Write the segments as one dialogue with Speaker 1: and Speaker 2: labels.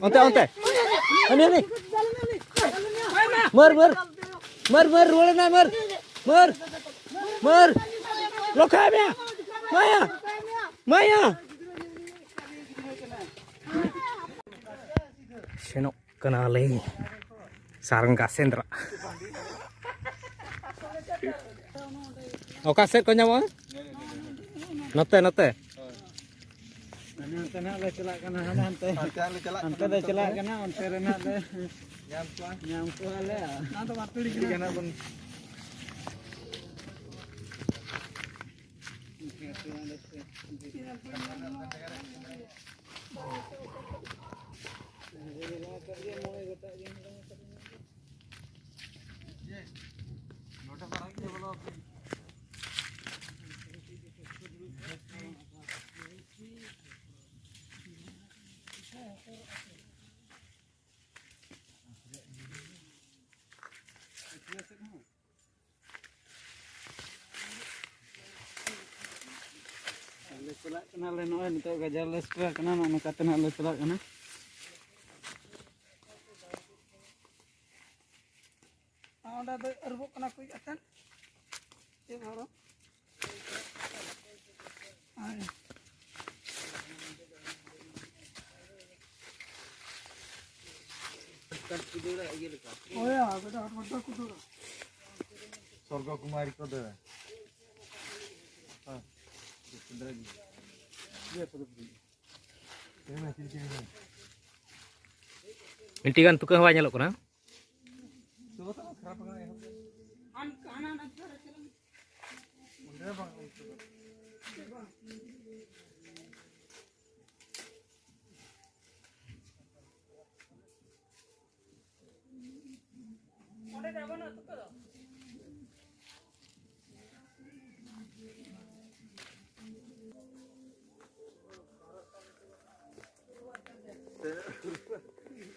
Speaker 1: Onte. Ini. Mer. Ruang na mer. Lokanya. Maya. Senok kenali. Sarang kasendra. Oka set ko nyawa? Note.
Speaker 2: Nanti nak le celak kana nanti. Nanti le celak kana onte rena le. Nyam kuah le. Nanti waktu di kana pun. Celak kena le noe nitok gajar le sekolah kena nak kata nak le celak kena. Ada erbuk kena kuy atan. Ye baro. Ay. Kan kudura lagi leka. Oh ya, beda beda kudura. Surga kumari kudura. Ah. Kudura lagi.
Speaker 1: Inti kan tukang hawa nyalok na?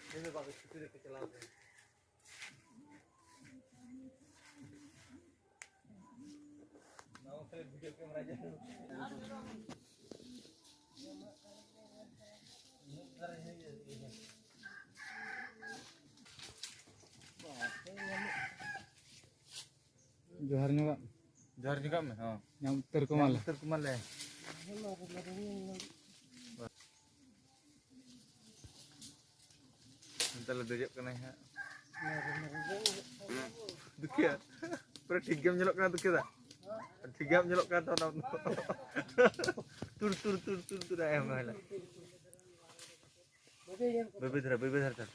Speaker 2: Ini bagus itu kecelakaan. Mau saya video kamera aja. Johar juga. Johar juga mah. Oh. Yang terkumal. Terkumal ya. Entahlah dejak kena ya. Dukia. Pernah 3 jam nyelok kena dukia tak? 3 jam nyelok kena tahun. Tur ayam malah. Bebe dhar tak.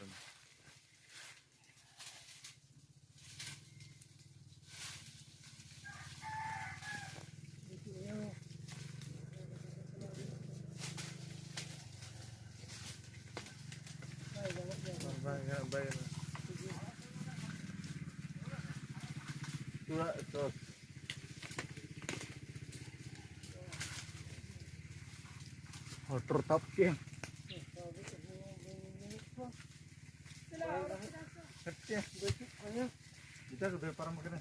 Speaker 2: Baik. Terus. Motor top ke. Kita sudah parang makan.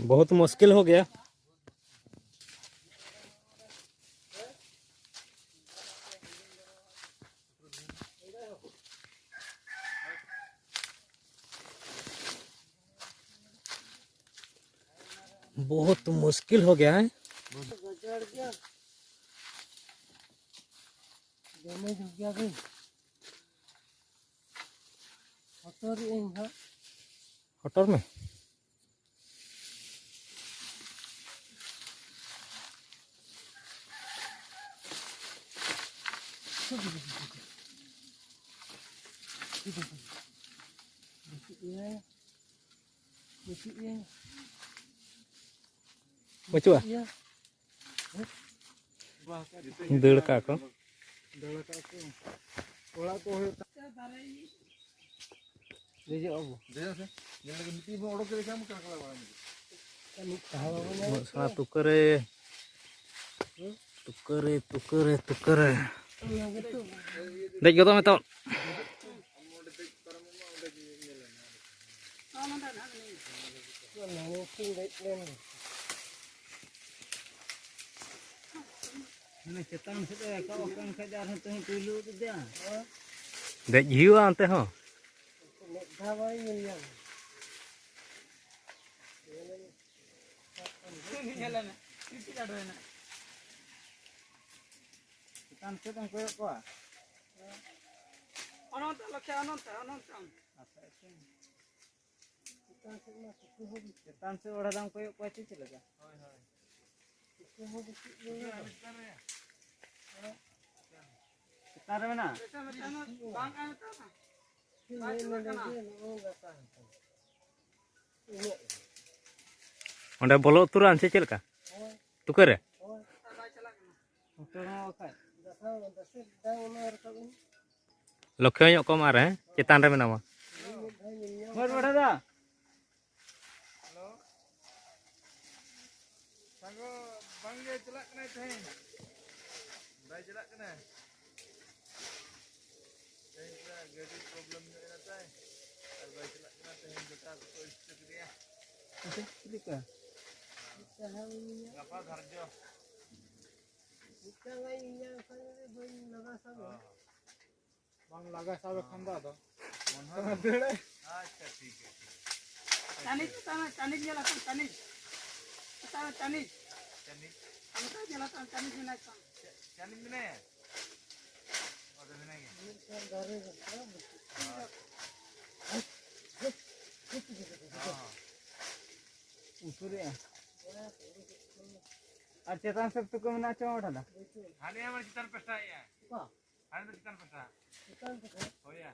Speaker 1: बहुत मुश्किल हो गया। बहुत मुश्किल हो गया है। हटर में Macam apa? Dul ka ko.
Speaker 2: Olah ko Deje abu. Deje se. Yang lagi miti mo orok kere kamu kala wala ni. Kami tahu mana.
Speaker 1: Sa tukare. Tukare. Dek goto meto.
Speaker 2: Ini cetan sudah kau kan kejar itu dulu tu dia.
Speaker 1: Dek hiu ante ho.
Speaker 2: Ini jalan. Ini ada mana? Cetan sudah kau kau. Anonta lokya anonta. Cetan se orang dang kau kau cik lagi. Cetan mana?
Speaker 1: Onde bolo turan se chelka. Tukare. Lokyo nyok ko mare cetan re menama.
Speaker 2: Mar bada da. Halo. Sango bangge celak kena teh. Bai celak kena. Jadi problem ni nanti. Bai celak kena teh kita tu istri dia. Okey, kita. Ngapa harjo? Kita lainnya saya bang laga sabe. Bang laga sabe khanda to. मन है अच्छा ठीक है चानी चानी जलाता चानी चानी चानी हम का जलाता चानी जलाता चानी में है और में नहीं उसूरिया और चेतन सब तो कम ना चौड़ा था हाने हमारे चेतन पस्ता है हां हाने तो चेतन पस्ता हो या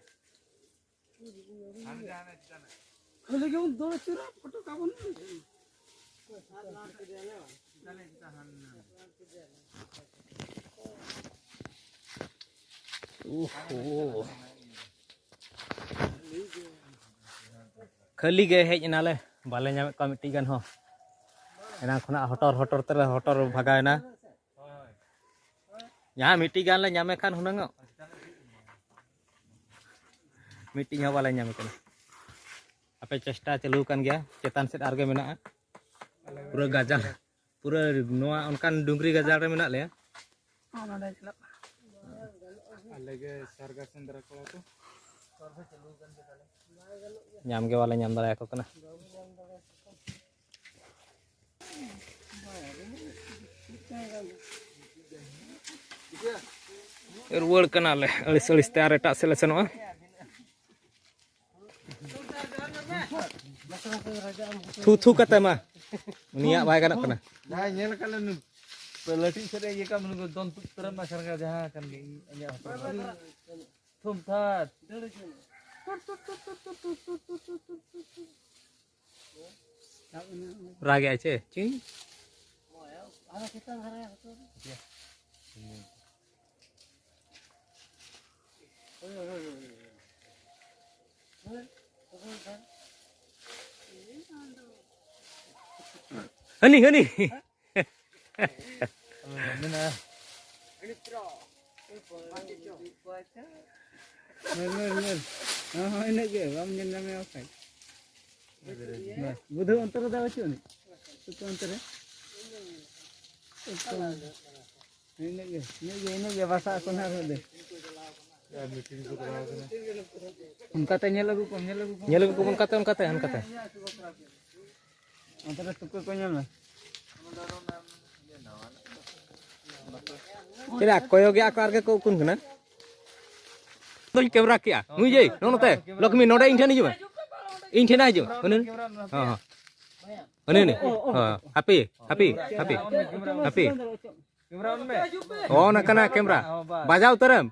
Speaker 2: खाली क्यों दो चिरा फोटो काबन
Speaker 1: खाली गए हेज नाले बाले नामे का मिट्टी गान हो एना खना हटर तेरे हटर भगायना यहाँ मिट्टी गान ले नामे खान हुनंग मिट्टी यहाँ वाला नामे कना आपे चेष्टा चालू kan गया चेतन सेट आरगे मेना पूरा गजाल पूरा नोआ उनकान डुंगरी गजाल रे मेना ले
Speaker 2: नडे चला अलगे सरगा सेंद्रा कोला तो सरगा चालू kan के ताले
Speaker 1: नाम के वाला नाम दाया को कना रुवाड़ कना ले अड़िस अड़िस ते आर एटा सेले सनवा थू कते मा उनिया बाय गानक कना
Speaker 2: ना नेल कलन पेलटी सरे ये का मन दोन तरम मा सरगा जहां kan ini थुम थात
Speaker 1: रागे आचे ची
Speaker 2: आला कितना घरे
Speaker 1: Honey Honey
Speaker 2: mana oh ini ge bam nyame okai budu antar da wachu ni tu antar ini ge bahasa kona rode ya meeting ko kara dena unka tanya lagu
Speaker 1: ko kata
Speaker 2: antar tukku ko nyama
Speaker 1: Tidak, koyo ge akar ge ko kun kana तो camera क्या मुझे नोनते लक्ष्मी नोडा इंठन हिजुमा इंठन हिजु हनन हां हनन हां happy
Speaker 2: camera उनमें
Speaker 1: ओ ना कना कैमरा बजाओ तरम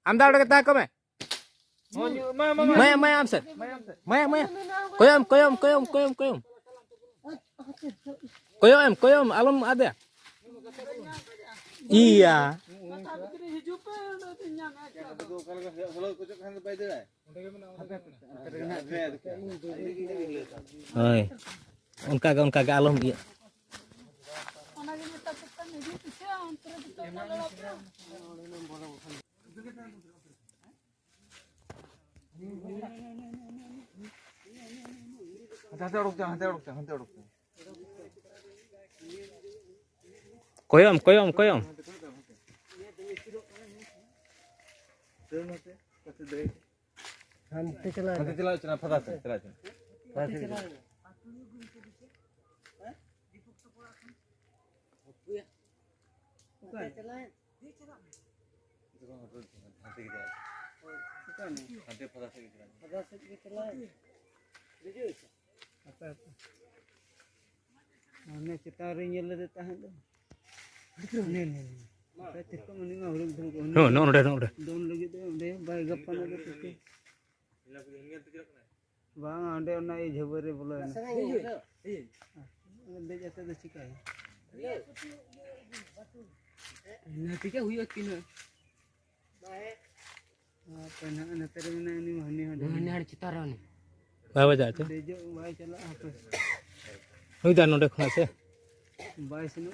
Speaker 1: आमदा उड़ कता को मैं आमसे मैं कोयम आलम ada iya Oi, unka ga alom iya. koyom koyom koyom
Speaker 2: hantu celah
Speaker 3: Nanti celah celah pada celah. Nanti pada
Speaker 2: mana kita ringil le tahan tu ne ne kita tikko mani ma urung thum ko
Speaker 1: no no udah no udah
Speaker 2: don lagi tu de bai gappan ade tikki bang ande ona ei jhabare bolo na de jate de chikai na tikka huyo kino apa na na tere na ni mahni hade citara ni
Speaker 1: bawa aja aja
Speaker 2: de jo bai chala apa
Speaker 1: hui dan udah khona se
Speaker 2: bai sino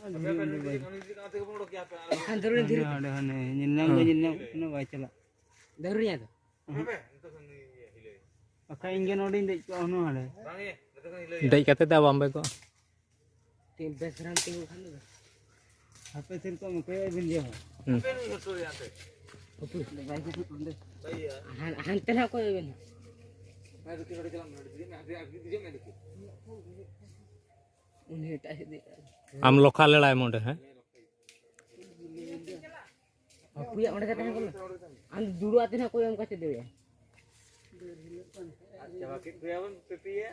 Speaker 2: kan terus dhiri hade hane nyinna bai chala daruriya to akai ingen odin de ko ono hade
Speaker 1: dai kate da bambe ko
Speaker 2: tim besran ting khan do ape sen ko me koy bin je opu bai ko onde han tena ko ben
Speaker 1: am lokal lelai monde ha
Speaker 2: apu ya onde kata ko an dulu atena ko em kace de ya
Speaker 3: coba kita pun pipi ya.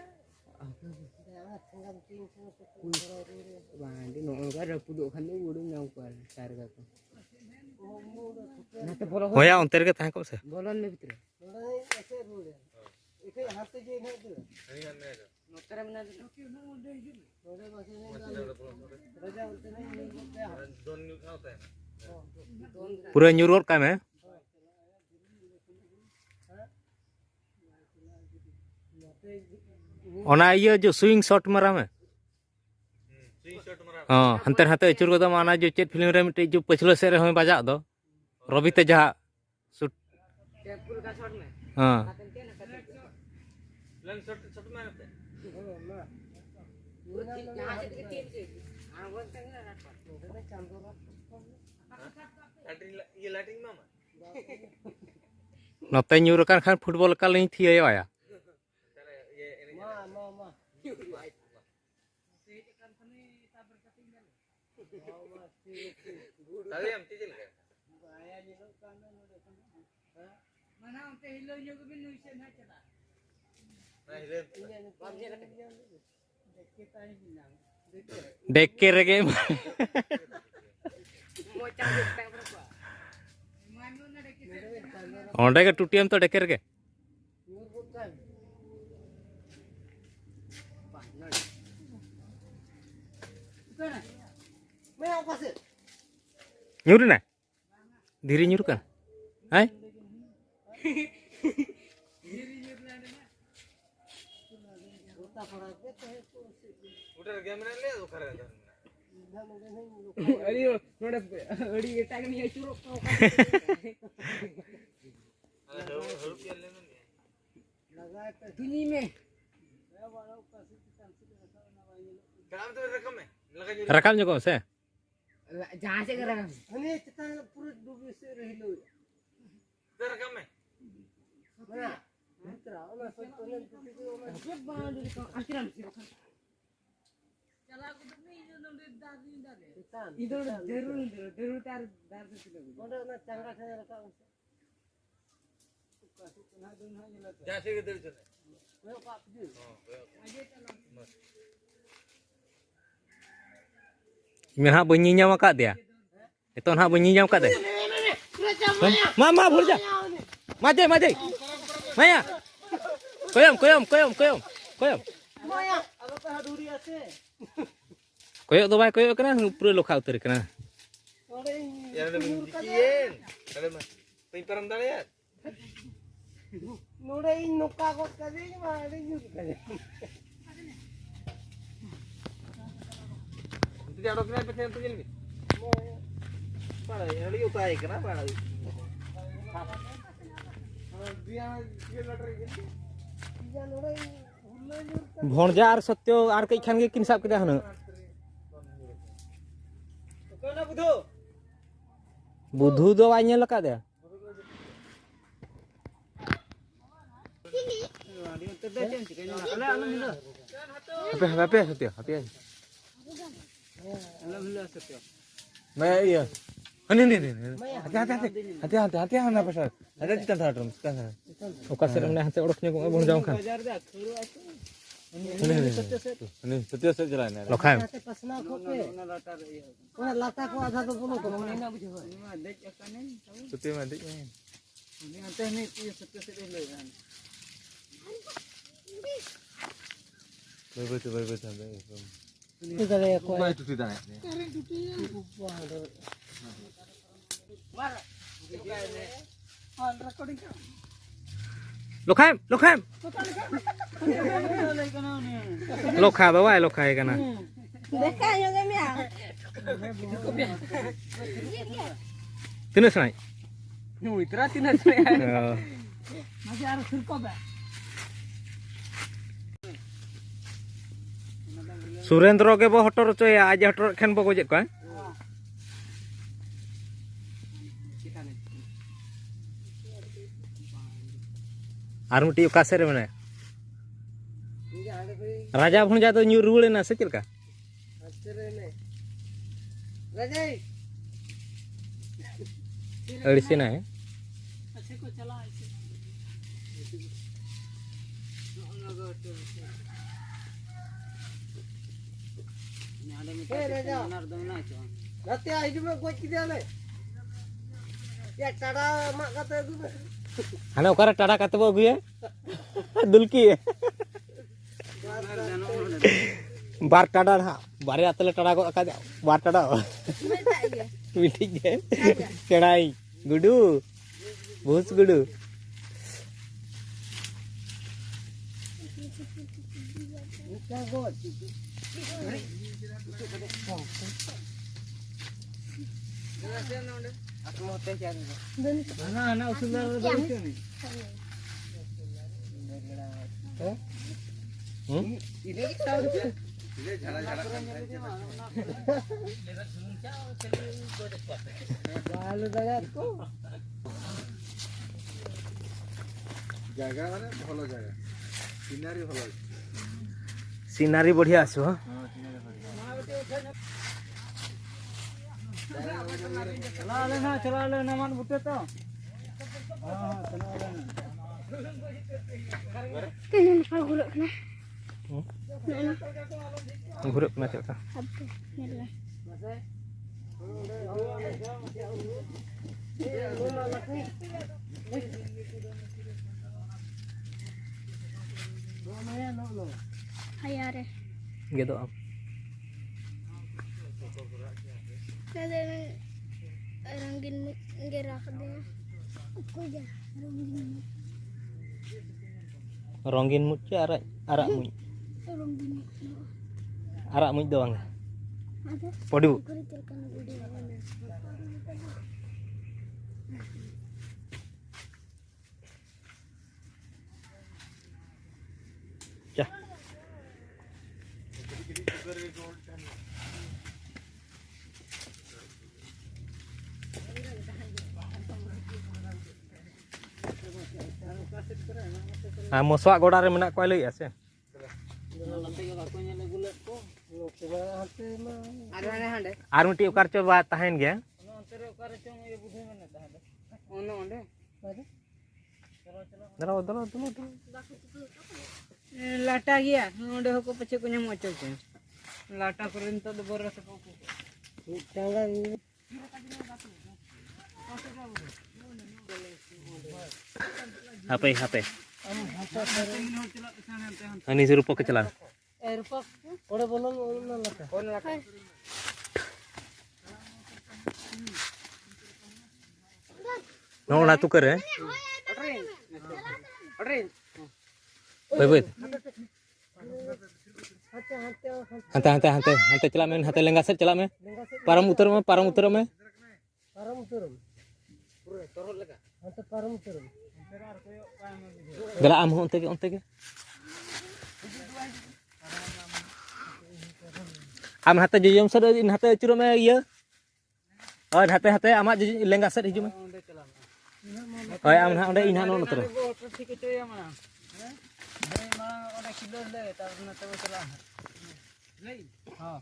Speaker 2: bandi no gara pudu khan udu nyau ko sarga ko na to bolo
Speaker 1: hoya onter ke tahe ko se
Speaker 2: bolon me bitre ऐसे rule है इसे हाथ से जे है तो नोतरे में ना ओडे बसे रजा बोलते नहीं
Speaker 3: दोन न्यू होता है
Speaker 1: पूरा nyurot kam hai ona iya jo swing shot mara mein
Speaker 3: swing shot मारा
Speaker 1: हाँ हंते हंते अचुर को माना जो चेत फिल्म रे मिटे जो पछलो से रे हमें बजा दो रवि ते जहा शूट
Speaker 2: टेपुल का शॉट में
Speaker 1: हाँ
Speaker 3: लंग शॉट शॉट मारते हैं
Speaker 2: यहां से टीम से आवाज तक ना ना चांदोरा
Speaker 3: लाइटिंग ये लाइटिंग मामा
Speaker 1: नते nyur kan kan football kaleng thia ya
Speaker 3: ये
Speaker 2: मा
Speaker 3: tadi हम चीज लगे
Speaker 2: आया नि लोग कान नो देखो मना उनते हिलो यो को भी नुई से ना चला
Speaker 3: ना हिले
Speaker 2: बाजे रख देख के ताई बिना
Speaker 1: dekke rege
Speaker 2: मोचा देखता है बरको मानो ना देख के
Speaker 1: onde ke tutiam to dekke rege
Speaker 2: near बोलता है मैं आपका से
Speaker 1: nyur na diri nyur kan hai
Speaker 2: रोता पड़ा देते हैं तो
Speaker 3: उधर गेम में ले तो करे
Speaker 2: अरे नोड़े अड़ी एटा के नहीं चुरो
Speaker 3: रुपया लेने
Speaker 2: लगा के दुनी में
Speaker 3: काम तो रकम है लगा जो
Speaker 1: rakam jo se
Speaker 2: जहां से करा हने चिता पूरे डूबे से रही लो
Speaker 3: रकम है
Speaker 2: ना मित्रा ओला सब तो ने सब बांध के आश्रम से चला को तो नहीं जो नंदे दादी दादे इधर जरूर तार दार से लगे ओडे ना चंगा से रखा
Speaker 3: जैसे के दर चले
Speaker 2: मैं पाप जी
Speaker 1: Mir ha bunyi nyam kat dia. Itu ha bunyi nyam kat dia. Ma bhul ja. Maje. Maya. Koyom.
Speaker 2: माया अब पे हडूरी आसे
Speaker 1: Koyok to bai koyok kana pura lokha utar kana.
Speaker 2: ओडे
Speaker 3: यार ने जिकिन अरे मैं पे परम डाले यार
Speaker 2: नोड़े इन नोका को करे मारे यूज करे
Speaker 3: itu dia dokter apa yang tujuan ni pada yang lagi utai kenapa lagi dia lottery gitu
Speaker 2: या नोड़े हुल्ले use
Speaker 1: Bhonja ar satyo ar kai khan ke kin sab kida hana. Budhu do ba nyel ka dia. Hape Satya, hape. Maya iya. Hati ana pasal. Ada di tanah drum, tanah. Oka serem na hati oroknya ko bon jaung kan. Ini Satya se jalan. Lokhaim.
Speaker 2: लाता को आधा तो बोलो तो नहीं ना बुझो
Speaker 1: Satya mandi.
Speaker 2: नहीं आते नहीं ये सत्य से ले जान
Speaker 1: Baik.
Speaker 2: itu dari aku
Speaker 1: Baik itu tidak. Lokhaim. Lokha ba wai lokha kana.
Speaker 4: देखा है ये में
Speaker 1: Tinu sanai.
Speaker 3: Nu itra tinas me.
Speaker 2: masih harus surko ba
Speaker 1: Surendra ke bo hotor coya aja hotor khen bo gojek ko. Ar muti oka sere mane. Raja bhunja to nyur ruule na se chilka.
Speaker 2: राजा
Speaker 1: अड़से ना है
Speaker 2: अच्छे को चला ऐसे राजा राते आई में कोई किधर ले या टाड़ा मा कते दु
Speaker 1: हाने ओकारे टाड़ा काते बो गुए दुलकी बार टाड़ा ना बारे आतले टाड़ा को का बार टाड़ा मिठी के चढ़ाई गुडू भूस गुडू
Speaker 2: क्या गो ना ना उसला बैठो नहीं इधर क्या बाल दगा को
Speaker 3: জায়গা মানে ভালো জায়গা সিনারি ভালো আছে
Speaker 1: सीनारी बढ़िया आसो
Speaker 2: चला लेना मन बुते तो हां चला लेना
Speaker 4: kayaknya nakal gulak na
Speaker 1: घुरे में चलता
Speaker 4: habis nila hayare
Speaker 1: gitu am
Speaker 4: kada rangin gerak dia aku aja rangin
Speaker 1: rongin mut arak arak mut
Speaker 4: rangin
Speaker 1: arak mut doang
Speaker 4: ada
Speaker 1: podu
Speaker 4: kerjakan video
Speaker 1: cah mosok goda re menak ko leuy ase ar muti ukar coba tahen ge dalo
Speaker 2: लाटा गया ओंडे होको पछे को ᱧᱟᱢ ᱚᱪᱚ ᱪᱮ लाटा करे तो बरो से को
Speaker 1: HP ani serupa kecelan
Speaker 2: एरपा ओडे बोलो ना लाटा ओन लाटा
Speaker 1: no la tuker ya
Speaker 2: अरे
Speaker 1: Baik. Hante celak men, hante lenggah set celak men. Param utar me.
Speaker 2: परम उतरम पूरे तोरल लगा हते परम उतरम
Speaker 1: Galak am onte ke. Am hate jejom sada in hate curo me iya. ᱦᱳᱭ ᱦᱟᱛᱮ ᱦᱟᱛᱮ ᱟᱢᱟᱜ ᱞᱮᱸᱜᱟ ᱥᱮᱫ ᱦᱤᱡᱩᱜ ᱢᱮ ᱦᱳᱭ ᱟᱢ ᱱᱟᱦᱟᱜ ᱚᱸᱰᱮ ᱤᱧ ᱱᱟᱦᱟᱜ ᱱᱚᱛᱮ ᱨᱮ
Speaker 3: ठीक है मां नहीं मां ओडा किलो ले तार ना तब चला नहीं हां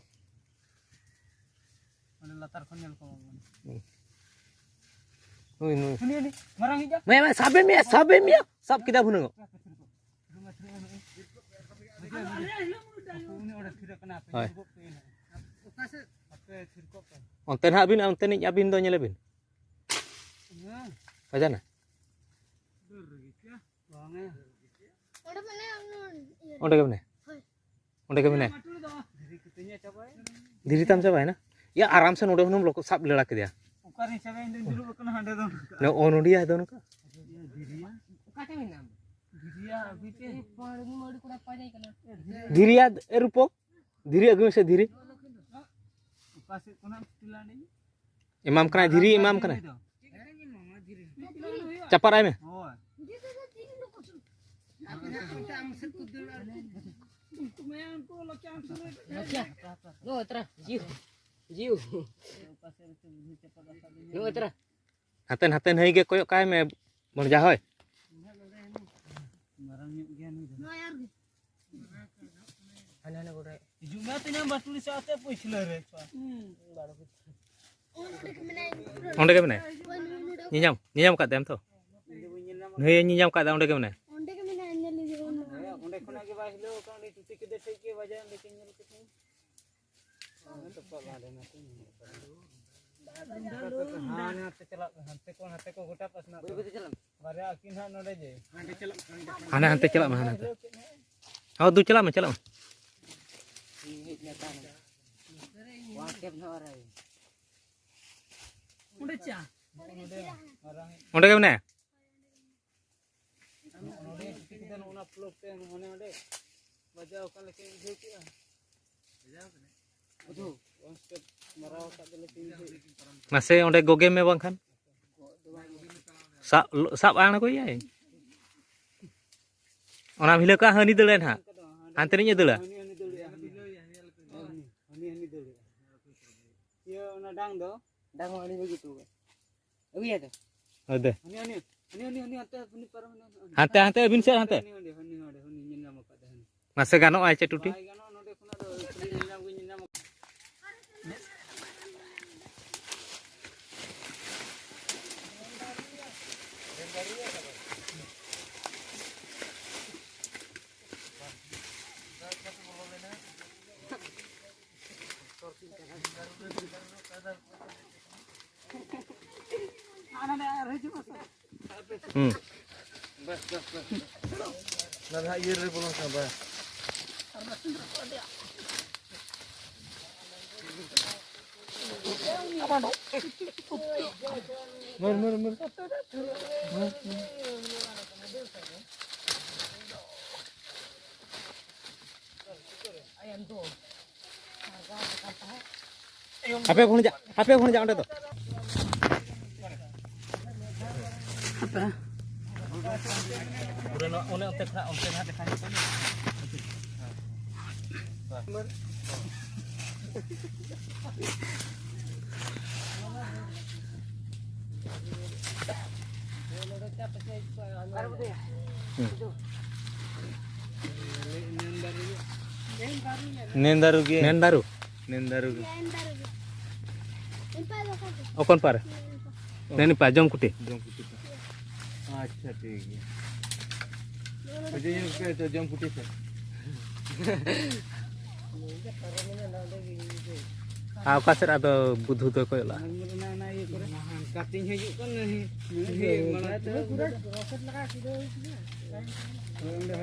Speaker 3: ओने लतार खन नेल को
Speaker 1: ᱦᱳᱭ ᱦᱳᱭ
Speaker 3: सुनिए मारंग हिजा
Speaker 1: ᱢᱮ ᱥᱟᱵᱮ ᱢᱮ ᱥᱟᱵ ᱠᱮᱫᱟ ᱵᱷᱩᱱᱟᱹᱝ
Speaker 3: उनी ओडा थिर कना पे
Speaker 1: ᱦᱳᱭ
Speaker 3: ओका से आपे थिर को पे
Speaker 1: ᱚᱱᱛᱮ ᱱᱟᱦᱟᱜ ᱵᱤᱱ ᱚᱱᱛᱮᱱᱤᱡ ᱟᱹᱵᱤᱱ ᱫᱚ ᱧᱮᱞᱮ ᱵᱤᱱ ᱵᱟᱡᱟᱱᱟ
Speaker 3: दूर रही क्या वांगे
Speaker 4: Udah mana
Speaker 1: ᱚᱸᱰᱮ ᱜᱮ ᱢᱮᱱᱟᱭᱟ ᱚᱸᱰे गे मेने
Speaker 3: माटुल दो धीरे कितने चाबाय
Speaker 1: धीरे ताम चाबाय ना या आराम से नोडे हुनुम लोक साब लेड़ा के दिया
Speaker 3: ओकारे चाबाय इंदन दुरु बकन हांडे दो
Speaker 1: न ओनुडिया है दोनों का
Speaker 3: धीरिया ओकाटे में नाम धीरिया अभी पे पानी मोड़ी कोड़ा पा जाय कना
Speaker 1: धीरिया ए रूपो धीरे अगु से धीरे
Speaker 3: ओकासे कोना तिला नहीं
Speaker 1: इमाम कना धीरे इमाम कना चपाराय में
Speaker 3: ओय
Speaker 5: No, terah, jiu. No, terah.
Speaker 1: हातेन हातेन हई गे कोयो काय में बन जा होय
Speaker 3: marang nyuk gian ni
Speaker 5: Hana goda.
Speaker 3: jumlah tanya batuli saate puisle re
Speaker 1: ओंडे गे मेने नियाम का देम तो नई नियाम का ओंडे गे मेने
Speaker 4: Onde ke mana nyali di ono.
Speaker 3: onde khona ge ba hilo kaunde tuti ke desai ke baja ande ke nyel ke to pa la de na ha na te chala hante ko gota pas na bare akin ha node je hante chala
Speaker 1: हाना हंते चला में हाना हां दू चला में
Speaker 5: Wakep na orai.
Speaker 3: onde cha
Speaker 1: ओंडे गे मेने
Speaker 3: onde tuti ke dan ona plok teone onde baja okan leke je ke aduh one step marau tak de leke
Speaker 1: नसे ओंडे गोगे में बंखान साब आण को याय ओना भिले का हनी दले ना हांते नि दला
Speaker 3: hani dulu ya hani dulu ya ona dang do
Speaker 5: Dah mau ni begitu. Awi ya tu.
Speaker 1: अदे
Speaker 3: hani ante puni param
Speaker 1: हांते हांते बिन से हांते
Speaker 3: hani nyina maka dah hani
Speaker 1: नसे गानो आय चे टूटी
Speaker 3: ai gano node khona do nyina
Speaker 2: Nah, iya re bolong sabar. Mer.
Speaker 1: हापे phone जा ओंडे तो
Speaker 3: udah one onte na dekhan ko ni
Speaker 1: नेंदारू
Speaker 4: Ya entar. Empat lo kan.
Speaker 1: ओकन पार नेनी पा जम कुटे
Speaker 2: अच्छा ठीक है मुझे ये के तो जम कुटी से
Speaker 1: आ ओका सेर आदो बुधु तो कोयला
Speaker 3: na ye kore kating hijau kan ni mana tu roket laga sido onde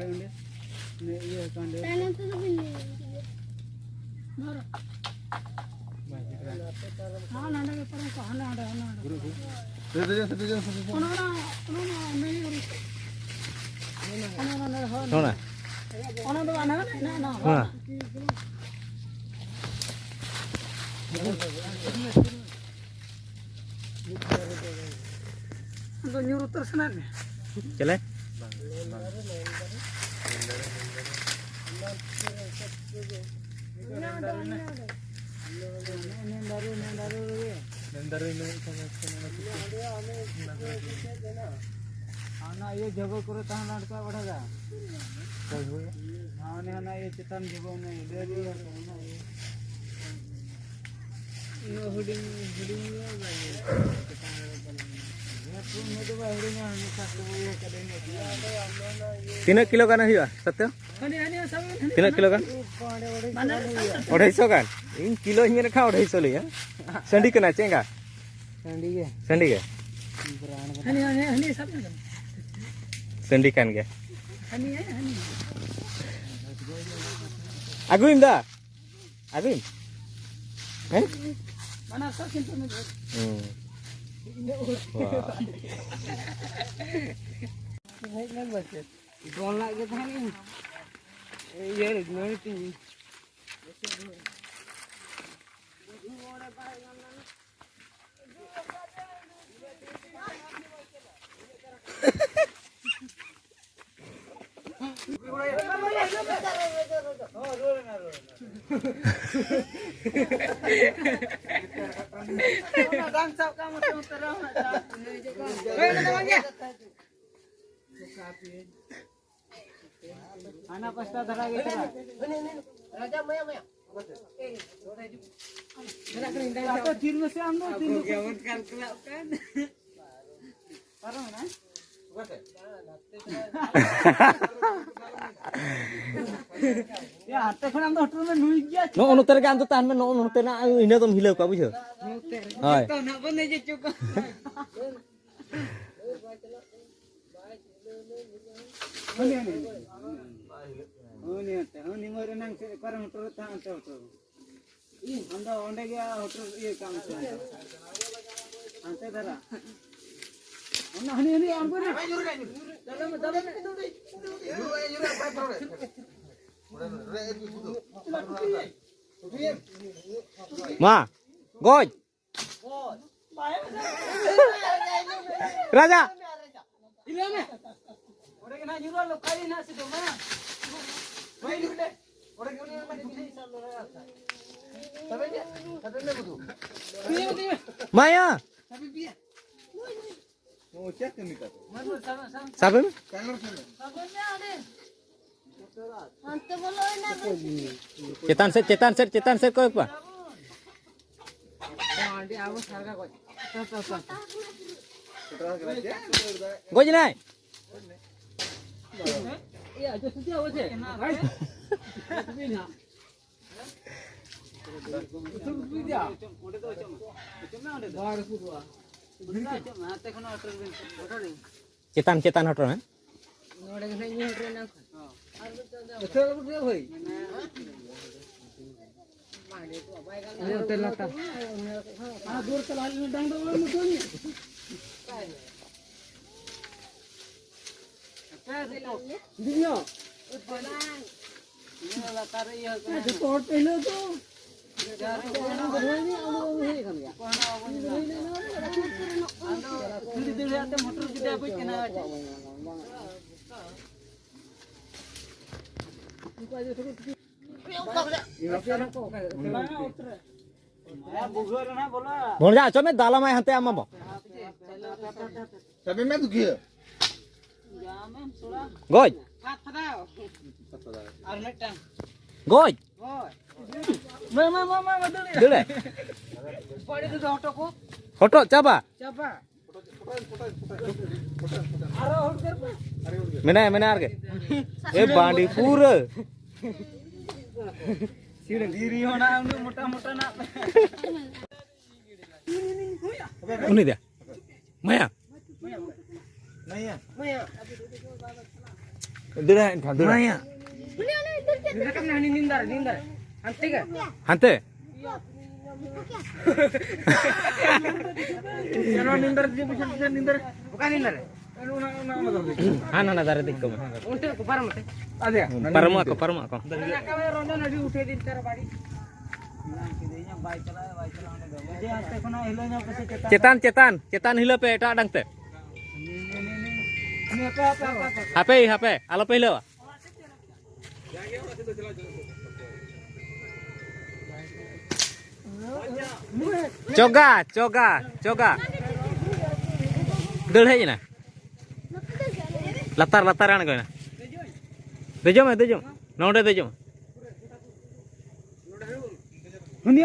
Speaker 3: ne ye kan de
Speaker 4: Tangan tu begini.
Speaker 1: नोना हां
Speaker 3: nyuruh terus na
Speaker 1: चले
Speaker 3: Anak iya jago kuro tahan lada pada ga. Anak iya cetan jago nih dari ya karena iya. Ini huding ya lagi. Ya pun itu hudingnya hanya satu ya kadang ini.
Speaker 1: Tina kilo kan hiya satya?
Speaker 3: Ini sama.
Speaker 1: Tina kilo kan?
Speaker 3: Mana?
Speaker 1: 250 kan? In kilo ini reka 250 li ya. Sandi kena cengga?
Speaker 3: Sandi ya.
Speaker 1: Sandi ke?
Speaker 3: Ini sama kan?
Speaker 1: Sandi kan ke?
Speaker 3: Ini.
Speaker 1: Aguim dah. Aguim.
Speaker 3: Mana kau simpan itu?
Speaker 1: Wah.
Speaker 3: Golak kita ni. Iya, gimana tinggi? Anak pasta dhara gitu lah. Raja maya. Atau tirno se amno tirno. Kawan kalkulak kan. Parang na? Ya harte khon am hotel mein nui gya.
Speaker 1: No unuter kan tu tahan no unuter na ina tum hilau ka bujho. Hai.
Speaker 3: To na bane je chuk. Ini mau renang sekarang hotel tahan hotel. Anda onde gya hotel ye kam se. Ante dara. Ini ampun. Dalam.
Speaker 1: Ma, goj. Raja.
Speaker 3: Ilame. Ore kena juro lo kali na situ mana?
Speaker 1: Maya. Sabun?
Speaker 4: Hantu bolo enak.
Speaker 1: Cetan set kau apa?
Speaker 3: Andi awas harga kok.
Speaker 1: Goj nai.
Speaker 3: Iya, aja sudah awas ya. Itu dia.
Speaker 1: Cetan hotel kan? Boleh aja cuma dalam aja hantai ama bo.
Speaker 2: Tapi मैं दुखी है
Speaker 1: Goj. Goj. Dulu. Hoto coba. Mana harga? Bandi pura.
Speaker 3: Diri mana moटा nak.
Speaker 1: Ini dia. Maya.
Speaker 2: नहीं है
Speaker 1: Maya.
Speaker 3: Ini kan nindar. Hanti kan?
Speaker 1: Hantai.
Speaker 3: Jangan nindar dia bisa nindar. Bukan nindar.
Speaker 1: Anak dari tikam.
Speaker 3: Untuk kupar mate.
Speaker 2: ada
Speaker 1: Parmu aku.
Speaker 3: Nak kau ronda nadi utai di cara badi. Bilang kidenya baik cala dia hanti kena hilonya pasti
Speaker 1: Cetan hilo pe tak dang te.
Speaker 3: Ini apa?
Speaker 1: HP, alo pe hilo. Coga. Dul aja na. Latar-lataran kau na. Dejom. Nonde dejom.
Speaker 3: Huni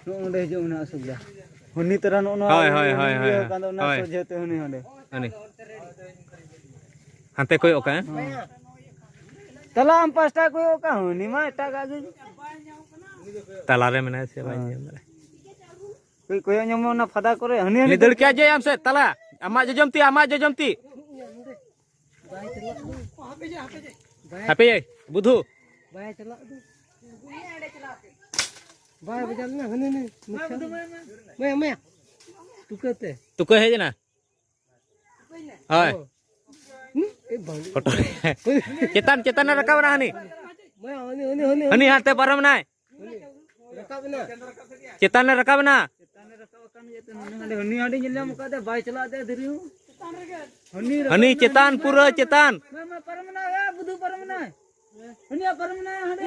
Speaker 3: nonde hijau na asubla. Huni terang no.
Speaker 1: Hoi.
Speaker 3: Kando na
Speaker 1: Hoi.
Speaker 3: soje te huni hande.
Speaker 1: Ani. Hante koi oka.
Speaker 3: Tala am pasta koy oka huni ma eta gage.
Speaker 1: Talare mena se bayi.
Speaker 3: Koy nyamo na fada kore huni
Speaker 1: Ini dul kya aja am se tala. Amak jejom ti. Hape ye. Budhu.
Speaker 5: Bayar celak tu.
Speaker 2: Bayar berjalan na hene. Maya. Tukate.
Speaker 1: Tuko hai je na. Hoi. Foto. Cetan rekam na hani.
Speaker 2: Maya hene.
Speaker 1: Hani hate param na.
Speaker 2: Rakab na.
Speaker 1: Cetan rekam na.
Speaker 3: huni hande nyelam ka de bai chala de diri
Speaker 1: Hani cetan pura cetan.
Speaker 3: ma paramna ya budu paramna huni ya paramna hande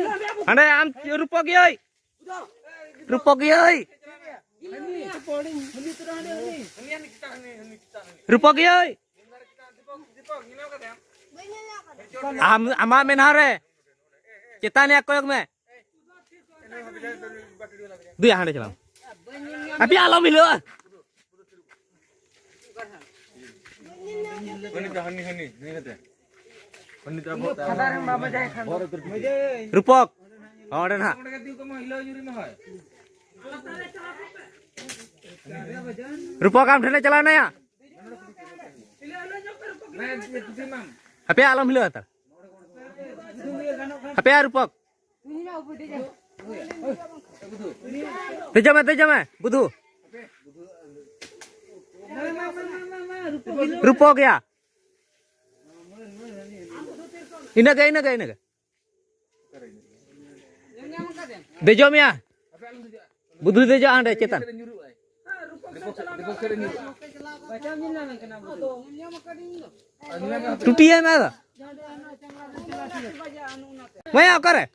Speaker 1: Hande am rupok yoi.
Speaker 3: huni tura hande huni
Speaker 1: Rupok yoi. Ama menhare. Cetan ya koyok me. Dia hande celam. Tapi alam hilo. Rupok. Oh, dan ha. Rupok kam dhane chalana ya. Tapi alam hilo atar. Tapi rupok. Tejam budu. Rupok ya. Inaga. Dejom ya. Budu dejo ande cetan. Tuti ya mana? Maya kare.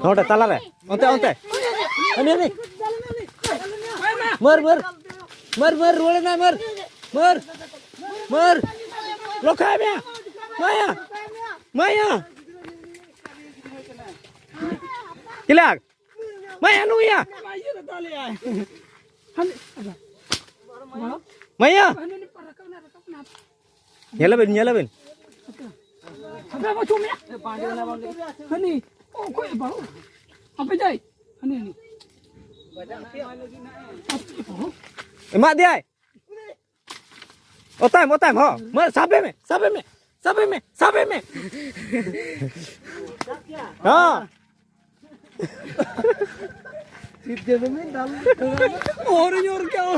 Speaker 1: Noda talare. Onte. Ani. Mer. Role na mer. Lokai me. Maya. Kilag. Maya nu ya. Maya. Nyalabin.
Speaker 2: Apa mau cumi ya? Hani. Oh, kau yang baru. Apa jai? Hani.
Speaker 1: Emak dia. Otam ho. Mer sabe me. Ha.
Speaker 2: Orang nyor kau.